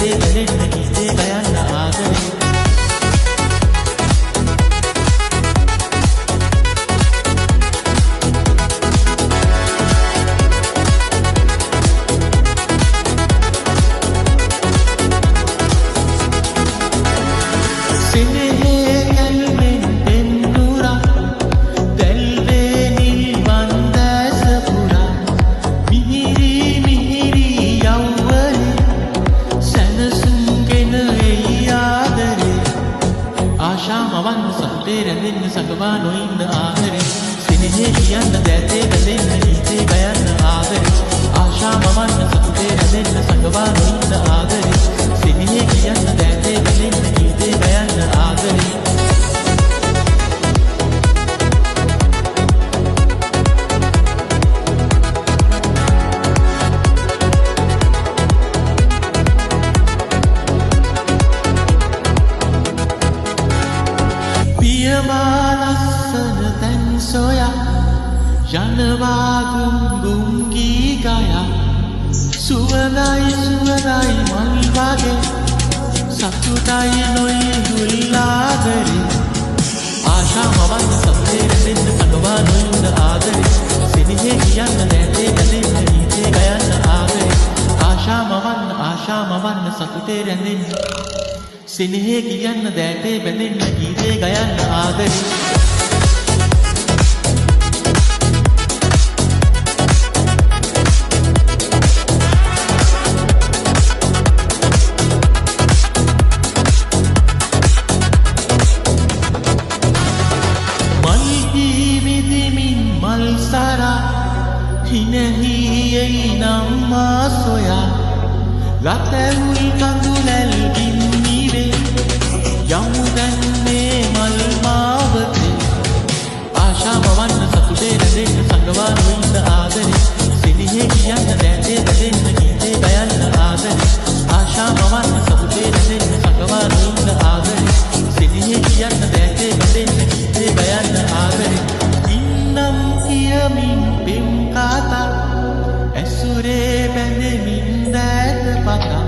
දැතේ දැනෙන්න ගීතේ ගයන්න ආදරේ රැඳෙන්න සඟවා නොඉන්න ආදරේ සිනහේ කියන්න දැතේ දැනෙන්න ගීතේ ගයන්න ආදරේ ආශා මවන්න සතුටේ රැඳෙන්න සඟවා නොඉන්න ආදරේ සිනහේ කියන්න දැතේ දැනෙන්න ගීතේ ගයන්න ආදරේ ලස්සන තැන් සොයා යනවා ගුම් ගී ගයා සුවඳයි සුවඳයි මල් වගේ සතුටයි නොඉඳුල් ආදරේ ආශා මවන්න සතුටේ රැඳෙන්න සඟවා නොඉන්න ආදරේ සිනහේ කියන්න දැතේ දැනෙන්න ගීතේ ගයන්න ආදරේ ආශා මවන්න සතුටේ රැඳෙන්න සිනහේ කියන්න දැතේ බැඳෙන්න ගීතේ ගයන්න ආදරේ හිනහියෙයි නම්මා සොයා ලතැවුල් කඳුලැල් ගින්නිවේ යමු දැන්නේ මල් මාවතේ ආශා මවන්න සතුටේ රැඳෙන්න සඟවා නොඉන්න ආදරේ සිනහේ කියන්න දැතේ දැනෙන්න ගීතේ ගයන්න ආදරේ ආශා මවන්න සතුටේ රැඳෙන්න සඟවා නොඉන්න ආදරේ සිනහේ කියන්න දැතේ දැනෙන්න ගීතේ ගයන්න ආදරේ ඉන්නම් කියමින් පෙම් ඇසුරේ බැඳෙමින් දැත පතා